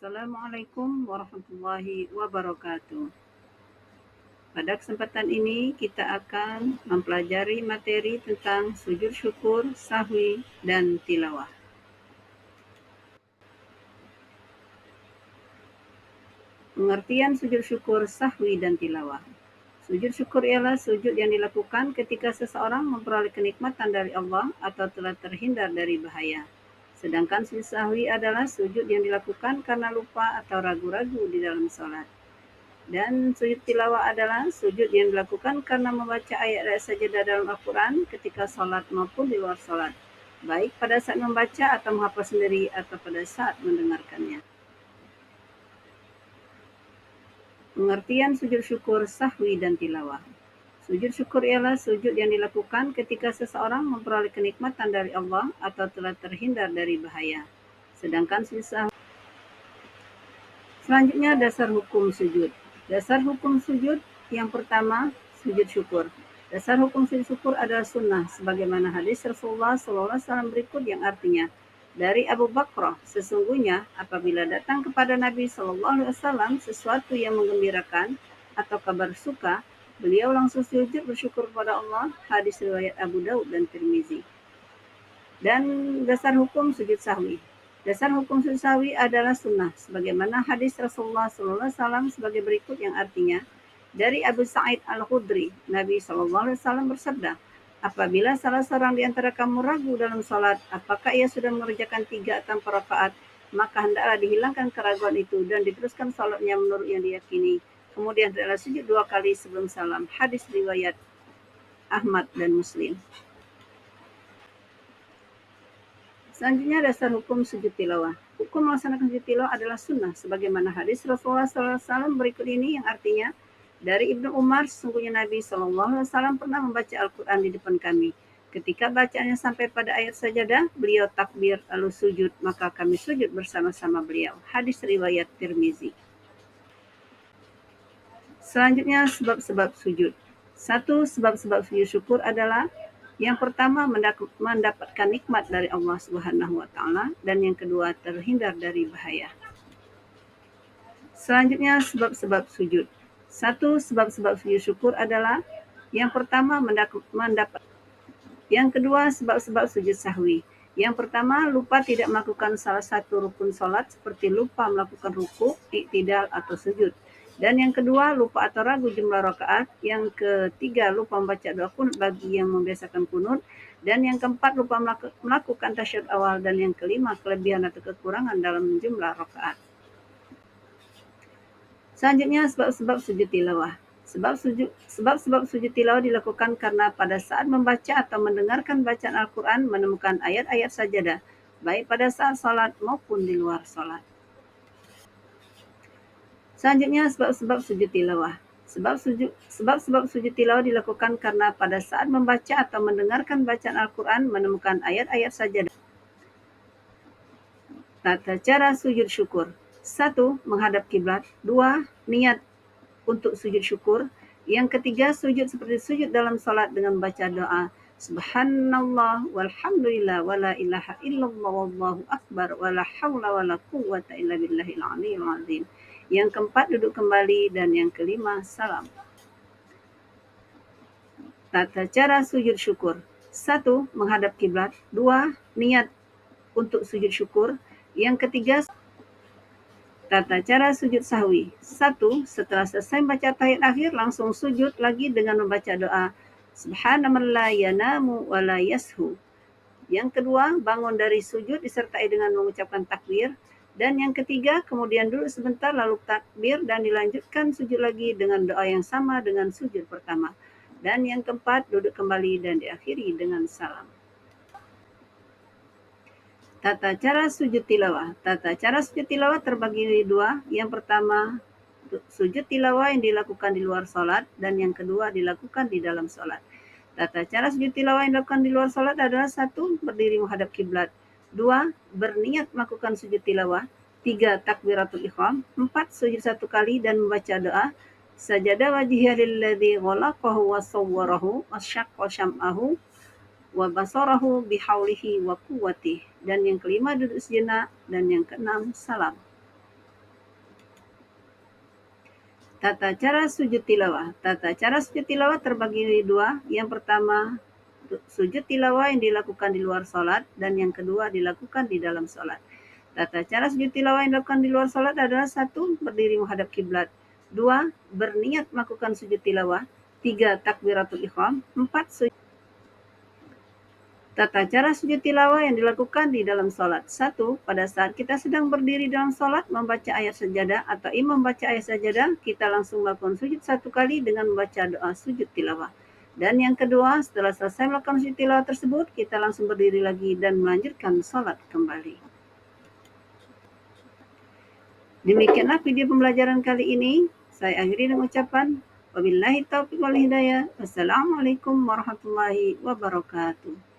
Assalamualaikum warahmatullahi wabarakatuh. Pada kesempatan ini kita akan mempelajari materi tentang sujud syukur, sahwi, dan tilawah. Pengertian sujud syukur, sahwi, dan tilawah. Sujud syukur ialah sujud yang dilakukan ketika seseorang memperoleh kenikmatan dari Allah atau telah terhindar dari bahaya. Sedangkan sujud sahwi adalah sujud yang dilakukan karena lupa atau ragu-ragu di dalam sholat. Dan sujud tilawah adalah sujud yang dilakukan karena membaca ayat-ayat sajadah dalam Al-Quran ketika sholat maupun di luar sholat, baik pada saat membaca atau menghafal sendiri atau pada saat mendengarkannya. Pengertian sujud syukur, sahwi, dan tilawah. Sujud syukur ialah sujud yang dilakukan ketika seseorang memperoleh kenikmatan dari Allah atau telah terhindar dari bahaya. Sedangkan sujud sahwi. Selanjutnya dasar hukum sujud. Dasar hukum sujud yang pertama, sujud syukur. Dasar hukum sujud syukur adalah sunnah, sebagaimana hadis Rasulullah SAW berikut yang artinya, dari Abu Bakrah, sesungguhnya apabila datang kepada Nabi SAW sesuatu yang menggembirakan atau kabar suka, beliau langsung sujud bersyukur kepada Allah. Hadis riwayat Abu Daud dan Tirmizi. Dan dasar hukum sujud sahwi. Dasar hukum sujud sahwi adalah sunnah, sebagaimana hadis Rasulullah SAW sebagai berikut yang artinya, dari Abu Sa'id Al-Khudri, Nabi SAW bersabda, apabila salah seorang di antara kamu ragu dalam salat, apakah ia sudah mengerjakan 3 atau 4 rakaat, maka hendaklah dihilangkan keraguan itu dan diteruskan salatnya menurut yang diyakini. Kemudian hendaklah sujud 2 kali sebelum salam. Hadis riwayat Ahmad dan Muslim. Selanjutnya dasar hukum sujud tilawah. Hukum melaksanakan sujud tilawah adalah sunnah, sebagaimana hadis Rasulullah SAW berikut ini yang artinya, dari Ibnu Umar, sesungguhnya Nabi SAW pernah membaca Al-Quran di depan kami. Ketika bacaannya sampai pada ayat sajadah, beliau takbir lalu sujud, maka kami sujud bersama-sama beliau. Hadis riwayat Tirmizi. Selanjutnya sebab-sebab sujud. Satu sebab-sebab sujud syukur adalah yang pertama mendapatkan nikmat dari Allah Subhanahu wa taala dan yang kedua terhindar dari bahaya. Selanjutnya sebab-sebab sujud. Satu sebab-sebab sujud syukur adalah yang pertama mendapat yang kedua sebab-sebab sujud sahwi. Yang pertama lupa tidak melakukan salah satu rukun salat seperti lupa melakukan ruku, i'tidal atau sujud. Dan yang kedua lupa atau ragu jumlah rakaat. Yang ketiga lupa membaca doa kunut bagi yang membiasakan kunut. Dan yang keempat lupa melakukan tasyahud awal. Dan yang kelima kelebihan atau kekurangan dalam jumlah rakaat. Selanjutnya sebab-sebab sujud tilawah. Sebab-sebab sujud tilawah dilakukan karena pada saat membaca atau mendengarkan bacaan Al-Quran menemukan ayat-ayat sajadah, baik pada saat salat maupun di luar salat. Selanjutnya sebab-sebab sujud tilawah. Sebab-sebab sujud tilawah dilakukan karena pada saat membaca atau mendengarkan bacaan Al-Quran menemukan ayat-ayat sajadah. Tata cara sujud syukur. 1. Menghadap kiblat. 2. Niat untuk sujud syukur. Yang ketiga, sujud seperti sujud dalam salat dengan baca doa Subhanallah walhamdulillah wala ilaha illallah wallahu akbar wala haula wala quwwata illa billahil aliyil azim. Yang keempat, duduk kembali dan yang kelima, salam. Tata cara sujud syukur. 1. Menghadap kiblat. 2. Niat untuk sujud syukur. Yang ketiga, tata cara sujud sahwi. 1. Setelah selesai baca tahiyat akhir, langsung sujud lagi dengan membaca doa Subhanaman la yanamu wa la yashu. Yang kedua, bangun dari sujud disertai dengan mengucapkan takbir. Dan yang ketiga, kemudian duduk sebentar lalu takbir dan dilanjutkan sujud lagi dengan doa yang sama dengan sujud pertama. Dan yang keempat, duduk kembali dan diakhiri dengan salam. Tata cara sujud tilawah. Tata cara sujud tilawah terbagi dua. Yang pertama, sujud tilawah yang dilakukan di luar salat dan yang kedua dilakukan di dalam salat. Tata cara sujud tilawah yang dilakukan di luar salat adalah 1. Berdiri menghadap kiblat. 2. Berniat melakukan sujud tilawah. 3. Takbiratul ihram. 4. Sujud 1 kali dan membaca doa Sajada wajhiya lilladzi khalaqahu wa sawwarahu wa syaqqa syam'ahu wa basarahu bihaulihi wa quwwatihi. Dan yang kelima duduk sejenak dan yang keenam salam. Tata cara sujud tilawah. Tata cara sujud tilawah terbagi dua. Yang pertama, sujud tilawah yang dilakukan di luar sholat, dan yang kedua dilakukan di dalam sholat. Tata cara sujud tilawah yang dilakukan di luar sholat adalah: 1. Berdiri menghadap kiblat. 2. Berniat melakukan sujud tilawah. 3. Takbiratul ihram. 4. Tata cara sujud tilawah yang dilakukan di dalam sholat. 1. Pada saat kita sedang berdiri dalam sholat membaca ayat sajadah atau imam membaca ayat sajadah, kita langsung melakukan sujud 1 kali dengan membaca doa sujud tilawah. Dan yang kedua, setelah selesai melakukan sujud tilawah tersebut, kita langsung berdiri lagi dan melanjutkan sholat kembali. Demikianlah video pembelajaran kali ini. Saya akhiri dengan ucapan wabillahi taufiq wal hidayah. Wassalamualaikum warahmatullahi wabarakatuh.